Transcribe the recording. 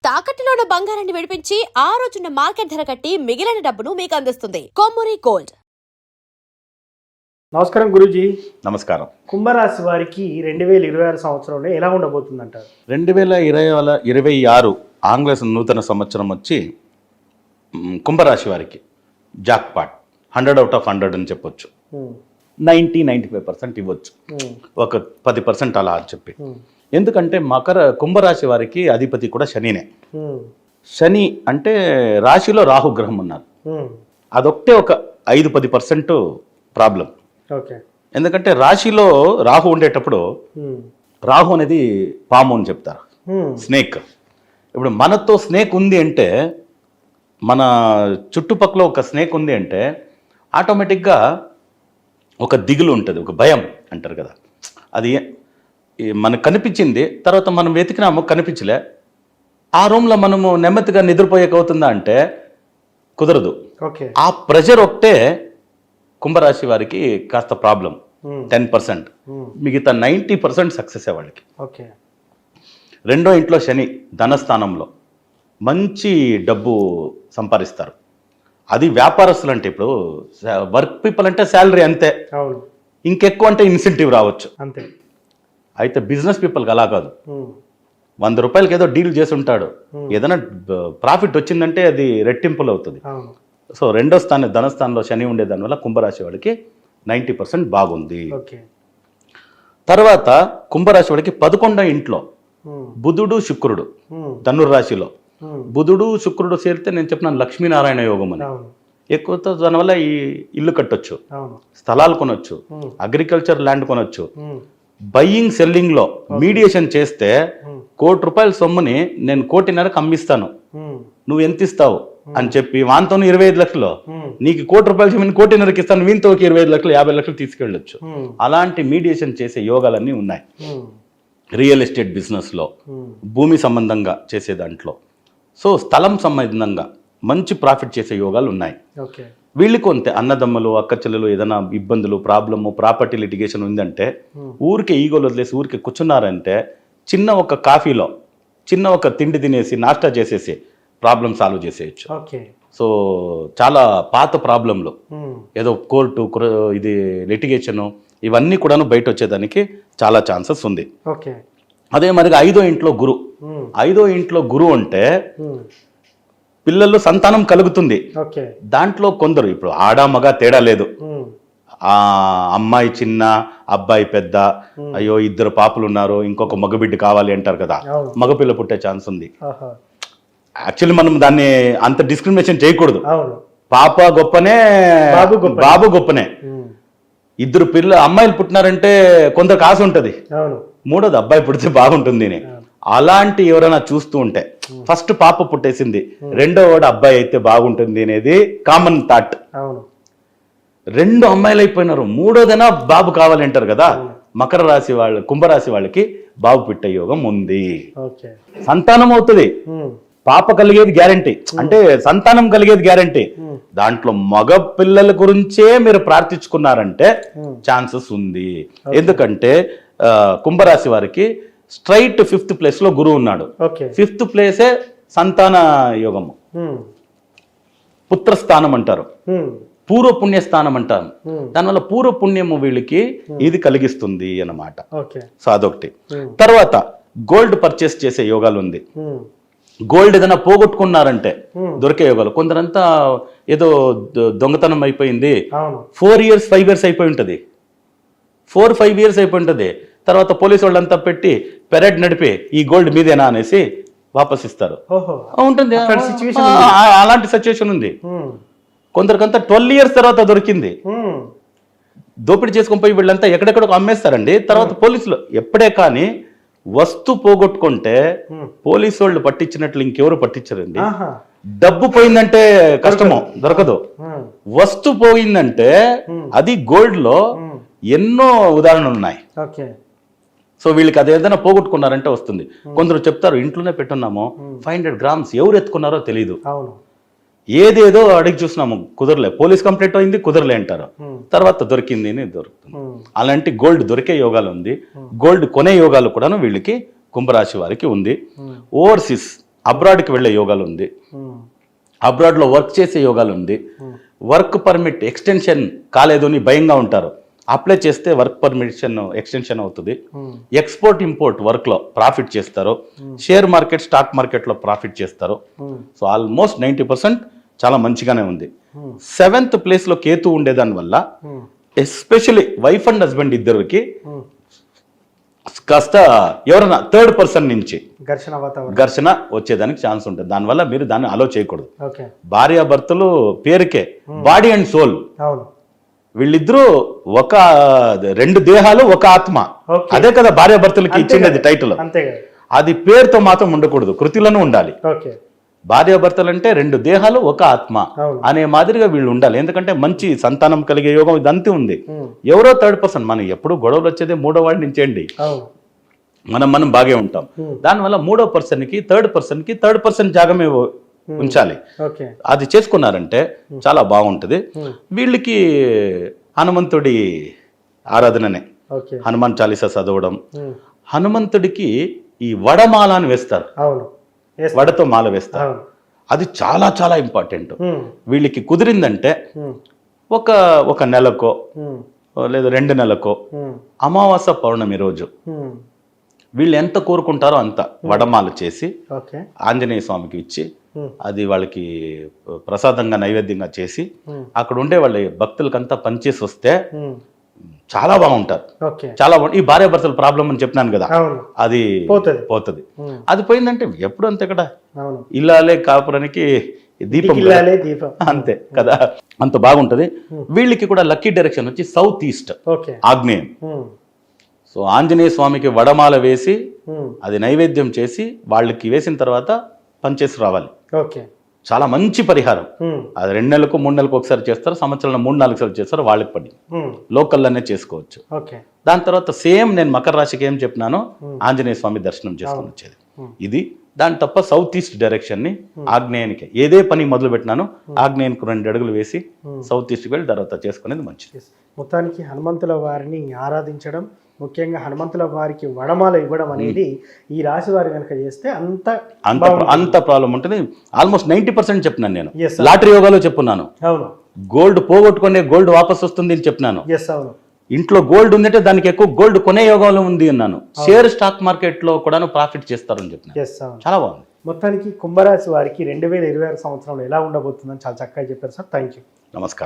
తాకట్టులో ఉన్న బంగారాన్ని విడిపించి ఆ రోజున్న మార్కెట్ ధర కట్టి మిగిలిన డబ్బును మీకు అందిస్తుంది కొమ్మూరి గోల్డ్. నమస్కారం గురూజీ. నమస్కారం. కుంభరాశి వారికి 2026 సంవత్సరంలో ఎలా ఉండబోతుందంటారు? 2026 ఆంగ్ల నూతన సంవత్సరం వచ్చి కుంభరాశి వారికి జాక్పాట్ 100 out of 100 అని చెప్పొచ్చు. 90-95% ఇవ్వచ్చు, ఒక 10% అలా అని చెప్పి. ఎందుకంటే కుంభరాశి వారికి అధిపతి కూడా శనినే. శని అంటే రాశిలో రాహుగ్రహం ఉన్నారు. అదొక్కటే ఒక 5-10% ప్రాబ్లం. ఎందుకంటే రాశిలో రాహు ఉండేటప్పుడు రాహు అనేది పాము అని చెప్తారు, స్నేక్. ఇప్పుడు మనతో స్నేక్ ఉంది అంటే, మన చుట్టుపక్కల ఒక స్నేక్ ఉంది అంటే ఆటోమేటిక్గా ఒక దిగులు ఉంటుంది, ఒక భయం అంటారు కదా. అది మనకు కనిపించింది, తర్వాత మనం వెతికినాము కనిపించలే, ఆ రూమ్లో మనము నెమ్మదిగా నిద్రపోయేకవుతుందా అంటే కుదరదు. ఆ ప్రెషర్ ఒకటే కుంభరాశి వారికి కాస్త ప్రాబ్లం. 10%, మిగతా 90% సక్సెస్ వాళ్ళకి. రెండో ఇంట్లో శని ధనస్థానంలో మంచి డబ్బు సంపాదిస్తారు. అది వ్యాపారస్తులు అంటే, ఇప్పుడు వర్క్ పీపుల్ అంటే శాలరీ అంతే, ఇంకెక్కువ అంటే ఇన్సెంటివ్ రావచ్చు అంతే. అయితే బిజినెస్ పీపుల్కి అలా కాదు. 100 రూపాయలకి ఏదో డీల్ చేసి ఉంటాడు, ఏదైనా ప్రాఫిట్ వచ్చిందంటే అది రెట్టింపులు అవుతుంది. సో రెండో ధనస్థానంలో శని ఉండే దానివల్ల కుంభరాశి వాడికి 90% బాగుంది. తర్వాత కుంభరాశి వాడికి 11వ ఇంట్లో బుధుడు శుక్రుడు, ధనుర్రాశిలో బుధుడు శుక్రుడు చేరితే నేను చెప్పినాను లక్ష్మీనారాయణ యోగం అని. ఎక్కువ దానివల్ల ఈ ఇల్లు కట్టొచ్చు, స్థలాలు కొనొచ్చు, అగ్రికల్చర్ ల్యాండ్ కొనొచ్చు. బయ్యింగ్ సెల్లింగ్లో మీడియేషన్ చేస్తే ₹1,00,00,000 సొమ్ముని నేను 1,50,00,000 అమ్మిస్తాను, నువ్వు ఎంత ఇస్తావు అని చెప్పి వాంతో 25 లక్షలు, నీకు ₹1,00,00,000 సొమ్ముని 1,50,00,000 ఇస్తాను, వీంతో 25 లక్షలు 50 లక్షలు తీసుకెళ్ళొచ్చు. అలాంటి మీడియేషన్ చేసే యోగాలన్నీ ఉన్నాయి. రియల్ ఎస్టేట్ బిజినెస్లో, భూమి సంబంధంగా చేసే దాంట్లో, సో స్థలం సంబంధంగా మంచి ప్రాఫిట్ చేసే యోగాలు ఉన్నాయి. వీళ్ళకి అంతే, అన్నదమ్ములు అక్కచెల్లెలు ఏదైనా ఇబ్బందులు ప్రాబ్లము ప్రాపర్టీ లిటిగేషన్ ఉందంటే ఊరికే ఈగోలు వదిలేసి ఊరికే కూర్చున్నారంటే చిన్న ఒక కాఫీలో చిన్న ఒక తిండి తినేసి నాష్టా చేసేసి ప్రాబ్లం సాల్వ్ చేసేయచ్చు. సో చాలా పాత ప్రాబ్లంలు ఏదో కోర్టు ఇది లిటిగేషను ఇవన్నీ కూడాను బయట వచ్చేదానికి చాలా ఛాన్సెస్ ఉంది. అదే మరి 5వ ఇంట్లో గురు. 5వ ఇంట్లో గురు అంటే పిల్లలు సంతానం కలుగుతుంది. దాంట్లో కొందరు, ఇప్పుడు ఆడ మగ తేడా లేదు, ఆ అమ్మాయి చిన్న అబ్బాయి పెద్ద, అయ్యో 2 పాపలు ఉన్నారు ఇంకొక మగబిడ్డ కావాలి అంటారు కదా, మగపిల్ల పుట్టే ఛాన్స్ ఉంది. యాక్చువల్లీ మనం దాన్ని అంత డిస్క్రిమినేషన్ చేయకూడదు. పాప గొప్పనే, బాబు గొప్పనే. 2 అమ్మాయిలు పుట్టినారంటే కొందరికి ఆశ ఉంటుంది, 3వది అబ్బాయి పుడితే బాగుంటుంది అని. అలాంటి ఎవరైనా చూస్తూ ఉంటే, ఫస్ట్ పాప పుట్టేసింది, 2వ అబ్బాయి అయితే బాగుంటుంది అనేది కామన్ థాట్. 2 అమ్మాయిలు అయిపోయినారు, 3వదైనా బాబు కావాలంటారు కదా. మకర రాశి వాళ్ళు, కుంభరాశి వాళ్ళకి బాబు పుట్టే యోగం ఉంది. సంతానం అవుతుంది, పాప కలిగేది గ్యారంటీ, అంటే సంతానం కలిగేది గ్యారంటీ. దాంట్లో మగ పిల్లల గురించే మీరు ప్రార్థించుకున్నారంటే ఛాన్సెస్ ఉంది. ఎందుకంటే కుంభరాశి వారికి స్ట్రైట్ 5th ప్లేస్లో గురువు ఉన్నాడు. 5th ప్లేసే సంతాన యోగము, పుత్రస్థానం అంటారు, పూర్వ పుణ్యస్థానం అంటారు. దానివల్ల పూర్వ పుణ్యము వీళ్ళకి ఇది కలిగిస్తుంది అన్నమాట. సో అదొకటి. తర్వాత గోల్డ్ పర్చేస్ చేసే యోగాలు ఉంది. గోల్డ్ ఏదైనా పోగొట్టుకున్నారంటే దొరికే యోగాలు. కొందరంతా ఏదో దొంగతనం అయిపోయింది, 4 years 5 years అయిపోయి ఉంటుంది, 4-5 years అయిపోయి ఉంటుంది. తర్వాత పోలీసు వాళ్ళంతా పెట్టి పెరేడ్ నడిపి ఈ గోల్డ్ మీదేనా అనేసి వాపస్ ఇస్తారు. ఉంటుంది, అలాంటి సిచ్యువేషన్ ఉంది. కొందరికంతా 12 years తర్వాత దొరికింది. దోపిడీ చేసుకొని పోయి వీళ్ళంతా ఎక్కడెక్కడో అమ్మేస్తారండి. తర్వాత పోలీసులు ఎప్పుడే కానీ వస్తు పోగొట్టుకుంటే పోలీసు వాళ్ళు పట్టించినట్లు ఇంకెవరు పట్టించరండి. డబ్బు పోయిందంటే కష్టమో దొరకదు, వస్తు పోయిందంటే అది గోల్డ్ లో ఎన్నో ఉదాహరణలు ఉన్నాయి. సో వీళ్ళకి అది ఏదైనా పోగొట్టుకున్నారంటే వస్తుంది. కొందరు చెప్తారు ఇంట్లోనే పెట్టున్నాము, 500 grams ఎవరు ఎత్తుకున్నారో తెలియదు, ఏదేదో అడిగి చూసినాము కుదరలే, పోలీస్ కంప్లైంట్ అయింది కుదరలే అంటారు, తర్వాత దొరికింది అని దొరుకుతుంది. అలాంటి గోల్డ్ దొరికే యోగాలు ఉంది. గోల్డ్ కొనే యోగాలు కూడాను వీళ్ళకి కుంభరాశి వారికి ఉంది. ఓవర్సీస్ అబ్రాడ్కి వెళ్ళే యోగాలు ఉంది, అబ్రాడ్లో వర్క్ చేసే యోగాలు ఉంది, వర్క్ పర్మిట్ ఎక్స్టెన్షన్ కాలేదు అని భయంగా ఉంటారు, అప్లై చేస్తే వర్క్ పర్మిషన్ ఎక్స్టెన్షన్ అవుతుంది, ఎక్స్పోర్ట్ ఇంపోర్ట్ వర్క్లో ప్రాఫిట్ చేస్తారు, షేర్ మార్కెట్ స్టాక్ మార్కెట్లో ప్రాఫిట్ చేస్తారు. సో ఆల్మోస్ట్ 90% చాలా మంచిగానే ఉంది. 7th ప్లేస్లో కేతు ఉండేదాని వల్ల ఎస్పెషలీ వైఫ్ అండ్ హస్బెండ్ ఇద్దరికి కాస్త ఎవరైనా థర్డ్ పర్సన్ నుంచి ఘర్షణ వచ్చేదానికి ఛాన్స్ ఉంటుంది. దానివల్ల మీరు దాన్ని అలో చేయకూడదు. భార్యాభర్తలు పేరుకే బాడీ అండ్ సోల్, వీళ్ళిద్దరూ ఒక 2 దేహాలు ఒక ఆత్మ. అదే కదా భార్యాభర్తలకి ఇచ్చింది టైటిల్. అది పేరుతో మాత్రం ఉండకూడదు, కృతిలోనూ ఉండాలి. భార్యాభర్తలు అంటే 2 దేహాలు ఒక ఆత్మ అనే మాదిరిగా వీళ్ళు ఉండాలి. ఎందుకంటే మంచి సంతానం కలిగే యోగం ఇదంతా ఉంది. ఎవరో థర్డ్ పర్సన్, మనం ఎప్పుడు గొడవలు వచ్చేదే 3వ వాడి నుంచేండి. మనం బాగే ఉంటాం. దానివల్ల 3వ పర్సన్కి థర్డ్ పర్సన్ జాగమే ఉంచాలి. అది చేసుకున్నారంటే చాలా బాగుంటుంది. వీళ్ళకి హనుమంతుడి ఆరాధననే, హనుమాన్ చాలీసా చదవడం, హనుమంతుడికి ఈ వడమాల అని వేస్తారు, వడతో మాల వేస్తారు. అది చాలా చాలా ఇంపార్టెంట్. వీళ్ళకి కుదిరిందంటే ఒక నెలకో లేదా 2 నెలకో అమావాస్య పౌర్ణమి రోజు వీళ్ళు ఎంత కోరుకుంటారో అంత వడమాల చేసి ఆంజనేయ స్వామికి ఇచ్చి అది వాళ్ళకి ప్రసాదంగా నైవేద్యంగా చేసి అక్కడ ఉండే వాళ్ళ భక్తులకంతా పనిచేసి వస్తే చాలా బాగుంటారు. చాలా ఈ భార్యాభర్తల ప్రాబ్లం అని చెప్పినాను కదా, అది పోతుంది. అది పోయిందంటే ఎప్పుడు అంతే కదా, ఇల్లాలే కాపురానికి దీపం అంతే కదా, అంత బాగుంటది. వీళ్ళకి కూడా లక్కీ డైరెక్షన్ వచ్చి సౌత్ ఈస్ట్, ఆగ్నేయం. సో ఆంజనేయ స్వామికి వడమాల వేసి అది నైవేద్యం చేసి వాళ్ళకి వేసిన తర్వాత పనిచేసి రావాలి. చాలా మంచి పరిహారం. అది 2 నెలలకు 3 నెలలకు ఒకసారి చేస్తారు, సంవత్సరంలో 3-4 సార్లు చేస్తారు. వాళ్ళకి పడి లోకల్లోనే చేసుకోవచ్చు. దాని తర్వాత సేమ్ నేను మకర రాశికి ఏం చెప్పినానో ఆంజనేయ స్వామి దర్శనం చేసుకొని వచ్చేది ఇది. దాని తప్ప సౌత్ ఈస్ట్ డైరెక్షన్ ని ఆగ్నేయానికి ఏదే పని మొదలు పెట్టినానో ఆగ్నేయానికి 2 అడుగులు వేసి సౌత్ ఈస్ట్కి వెళ్ళి తర్వాత చేసుకునేది మంచిది. మొత్తానికి హనుమంతుల వారిని ఆరాధించడం, ముఖ్యంగా హనుమంతుల వారికి వడమాల ఇవ్వడం అనేది ఈ రాశి వారి కనుక చేస్తే అంత ప్రాబ్లం ఉంటుంది. ఆల్మోస్ట్ 90% చెప్పినాను నేను. లాటరీ యోగాలో చెప్పున్నాను. గోల్డ్ పోగొట్టుకునే గోల్డ్ వాపస్ వస్తుంది అని చెప్పినాను. ఇంట్లో గోల్డ్ ఉందంటే దానికి ఎక్కువ గోల్డ్ కొనే యోగంలో ఉంది అన్నాను. షేర్ స్టాక్ మార్కెట్ లో కూడా ప్రాఫిట్ చేస్తారని చెప్పినాను. చాలా బాగుంది. మొత్తానికి కుంభరాశి వారికి 2026 సంవత్సరంలో ఎలా ఉండబోతుందని చాలా చక్కగా చెప్పారు సార్. Thank you. నమస్కారం.